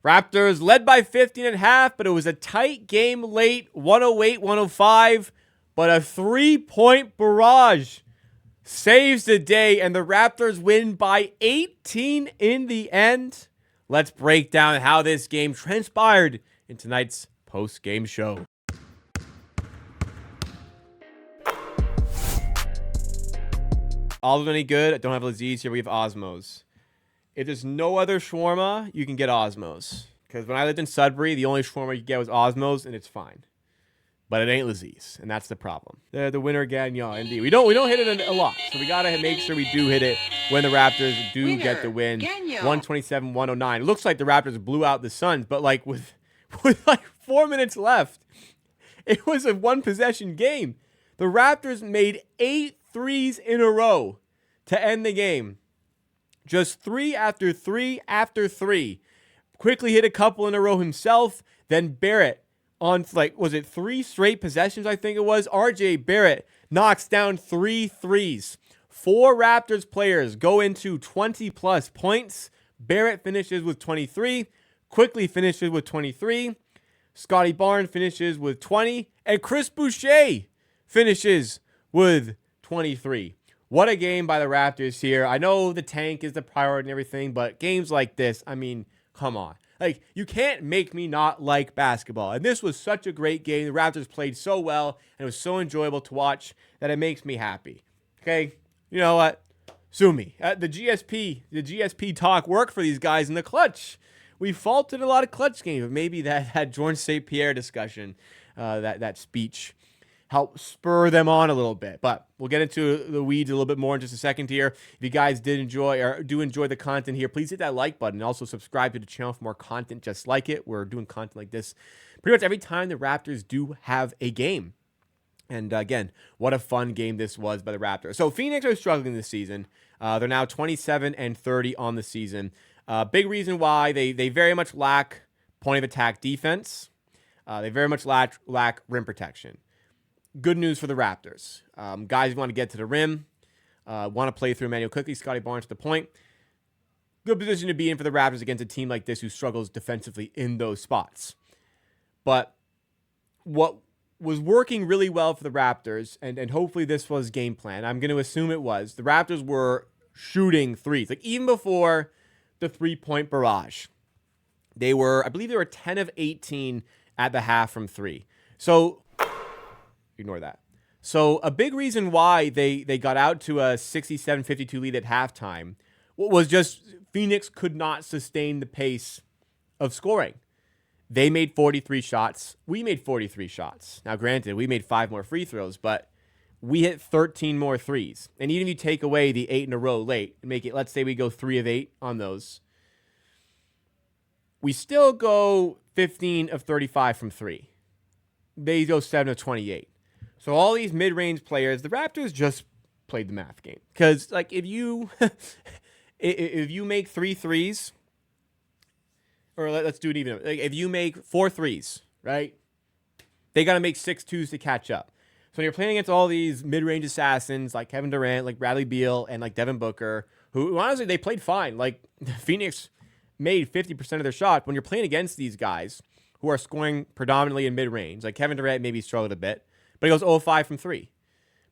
Raptors led by 15 at half, but it was a tight game late, 108-105. But a three-point barrage saves the day, and the Raptors win by 18 in the end. Let's break down how this game transpired in tonight's post-game show. All any good? I don't have Laziz here. We have Osmos. If there's no other shawarma, you can get Osmos. Because when I lived in Sudbury, the only shawarma you could get was Osmos, and it's fine. But it ain't Laziz, and that's the problem. The winner Gagnon, indeed. We don't hit it a lot, so we gotta make sure we do hit it when the Raptors do get the win. 127-109. It looks like the Raptors blew out the Suns, but like with like 4 minutes left, it was a one-possession game. The Raptors made 8 threes in a row to end the game. Just 3 after 3 after 3. Quickly hit a couple in a row himself. Then Barrett on, was it 3 straight possessions, I think it was? RJ Barrett knocks down 3 threes. 4 Raptors players go into 20-plus points. Barrett finishes with 23. Quickly finishes with 23. Scotty Barnes finishes with 20. And Chris Boucher finishes with 23. What a game by the Raptors here. I know the tank is the priority and everything, but games like this, I mean, come on. Like, you can't make me not like basketball. And this was such a great game. The Raptors played so well, and it was so enjoyable to watch that it makes me happy. Okay? You know what? Sue me. The GSP talk worked for these guys in the clutch. We faulted a lot of clutch games, but maybe that George St. Pierre discussion, that speech, help spur them on a little bit. But we'll get into the weeds a little bit more in just a second here. If you guys do enjoy the content here, please hit that like button and also subscribe to the channel for more content just like it. We're doing content like this pretty much every time the Raptors do have a game. And again, what a fun game this was by the Raptors. So Phoenix are struggling this season. They're now 27-30 on the season. Big reason why they very much lack point of attack defense. They very much lack rim protection. Good news for the Raptors. Guys want to get to the rim, want to play through Emmanuel quickly. Scotty Barnes to the point. Good position to be in for the Raptors against a team like this who struggles defensively in those spots. But what was working really well for the Raptors, and hopefully this was game plan, I'm going to assume it was, the Raptors were shooting threes. Like even before the three-point barrage, I believe they were 10 of 18 at the half from 3. So ignore that. So a big reason why they got out to a 67-52 lead at halftime was just Phoenix could not sustain the pace of scoring. They made 43 shots. We made 43 shots. Now, granted, we made 5 more free throws, but we hit 13 more threes. And even if you take away the 8 in a row late and make it, let's say we go 3 of 8 on those, we still go 15 of 35 from 3. They go 7 of 28. So all these mid-range players, the Raptors just played the math game. Because like if you make 3 threes, or let's do it even. Like if you make 4 threes, right? They got to make 6 twos to catch up. So when you're playing against all these mid-range assassins like Kevin Durant, like Bradley Beal, and like Devin Booker, who honestly they played fine. Like Phoenix made 50% of their shots. When you're playing against these guys who are scoring predominantly in mid-range, like Kevin Durant maybe struggled a bit, but he goes 0-5 from 3.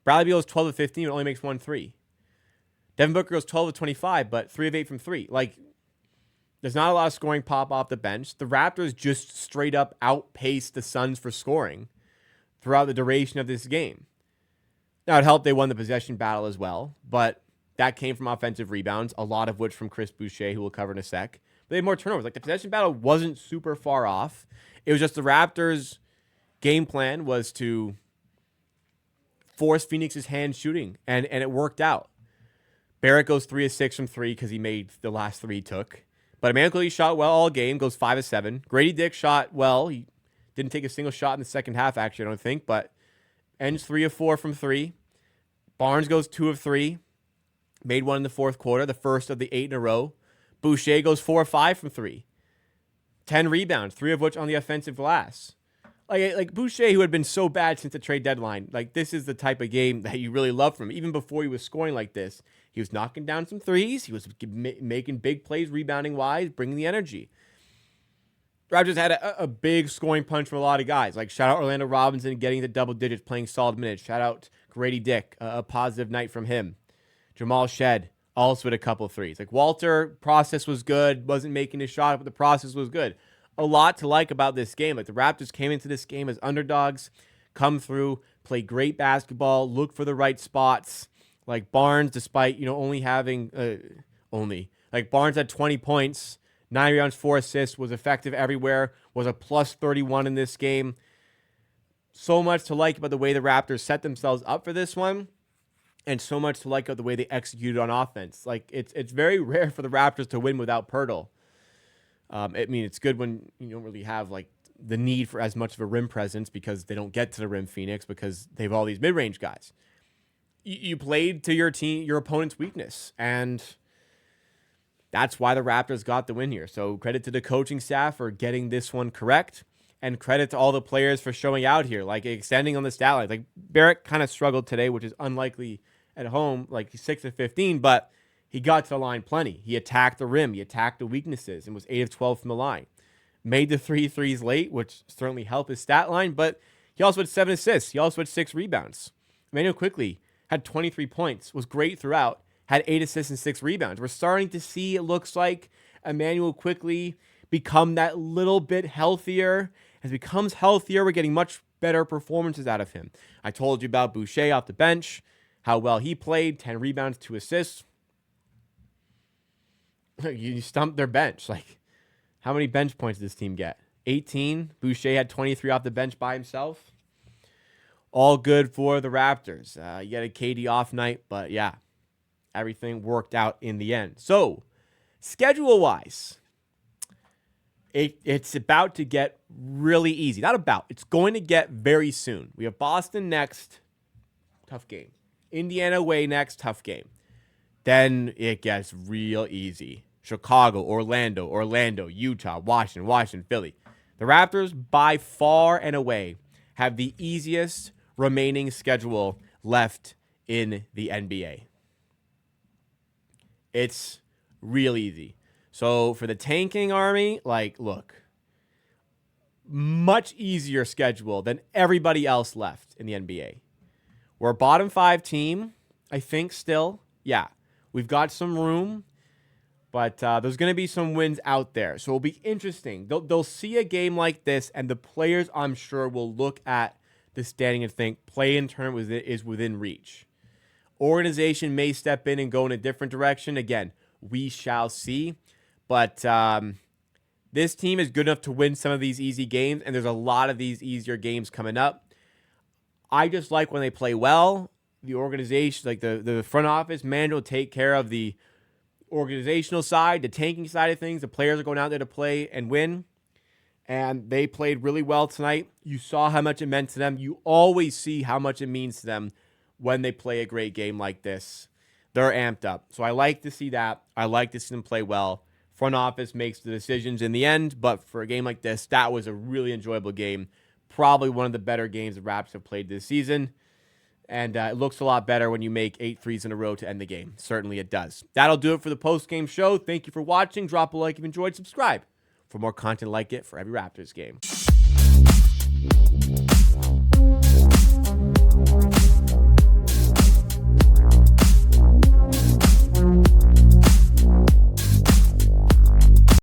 Bradley Beal is 12 of 15, but only makes 1 3. Devin Booker goes 12 of 25, but 3 of 8 from 3. Like, there's not a lot of scoring pop off the bench. The Raptors just straight up outpaced the Suns for scoring throughout the duration of this game. Now, it helped they won the possession battle as well, but that came from offensive rebounds, a lot of which from Chris Boucher, who we'll cover in a sec. But they had more turnovers. Like, the possession battle wasn't super far off. It was just the Raptors' game plan was to force Phoenix's hand shooting, and it worked out. Barrett goes 3 of 6 from 3 because he made the last 3 he took. But Emmanuel shot well all game, goes 5 of 7. Grady Dick shot well. He didn't take a single shot in the second half, actually, I don't think, but ends 3 of 4 from 3. Barnes goes 2 of 3. Made 1 in the fourth quarter, the first of the 8 in a row. Boucher goes 4 of 5 from 3. 10 rebounds, 3 of which on the offensive glass. Like Boucher, who had been so bad since the trade deadline, like this is the type of game that you really love from him. Even before he was scoring like this, he was knocking down some threes. He was making big plays, rebounding wise, bringing the energy. Raptors had a big scoring punch from a lot of guys. Like, shout out Orlando Robinson getting the double digits, playing solid minutes. Shout out Grady Dick, a positive night from him. Jamal Shed also with a couple threes. Like, Walter, process was good. Wasn't making a shot, but the process was good. A lot to like about this game. Like, the Raptors came into this game as underdogs, come through, play great basketball, look for the right spots. Like, Barnes, despite, only having, like, Barnes had 20 points, 9 rebounds, 4 assists, was effective everywhere, was a plus 31 in this game. So much to like about the way the Raptors set themselves up for this one, and so much to like about the way they executed on offense. Like, it's very rare for the Raptors to win without Pirtle. It's good when you don't really have, like, the need for as much of a rim presence because they don't get to the rim, Phoenix, because they have all these mid-range guys. You played to your opponent's weakness, and that's why the Raptors got the win here. So credit to the coaching staff for getting this one correct, and credit to all the players for showing out here, like extending on the stat line. Like, Barrett kind of struggled today, which is unlikely at home. Like, he's 6 of 15, but he got to the line plenty. He attacked the rim. He attacked the weaknesses and was 8 of 12 from the line. Made the 3 threes late, which certainly helped his stat line, but he also had 7 assists. He also had 6 rebounds. Emmanuel Quickley had 23 points, was great throughout, had 8 assists and 6 rebounds. We're starting to see, it looks like, Emmanuel Quickley become that little bit healthier. As he becomes healthier, we're getting much better performances out of him. I told you about Boucher off the bench, how well he played, 10 rebounds, 2 assists. You stumped their bench. Like, how many bench points did this team get? 18. Boucher had 23 off the bench by himself. All good for the Raptors. You had a KD off night, but yeah, everything worked out in the end. So, schedule-wise, it's about to get really easy. Not about. It's going to get very soon. We have Boston next. Tough game. Indiana away next. Tough game. Then it gets real easy. Chicago, Orlando, Utah, Washington, Philly. The Raptors, by far and away, have the easiest remaining schedule left in the NBA. It's real easy. So for the tanking army, like, look, much easier schedule than everybody else left in the NBA. We're a bottom 5 team, I think, still. Yeah, we've got some room, but there's going to be some wins out there. So it'll be interesting. They'll see a game like this, and the players, I'm sure, will look at the standing and think play-in tournament is within reach. Organization may step in and go in a different direction. Again, we shall see. But this team is good enough to win some of these easy games, and there's a lot of these easier games coming up. I just like when they play well. The organization, like the front office, man, will take care of the organizational side, the tanking side of things. The players are going out there to play and win. And they played really well tonight. You saw how much it meant to them. You always see how much it means to them when they play a great game like this. They're amped up. So I like to see that. I like to see them play well. Front office makes the decisions in the end, but for a game like this, that was a really enjoyable game. Probably one of the better games the Raptors have played this season. And it looks a lot better when you make 8 threes in a row to end the game. Certainly it does. That'll do it for the post-game show. Thank you for watching. Drop a like if you enjoyed. Subscribe for more content like it for every Raptors game.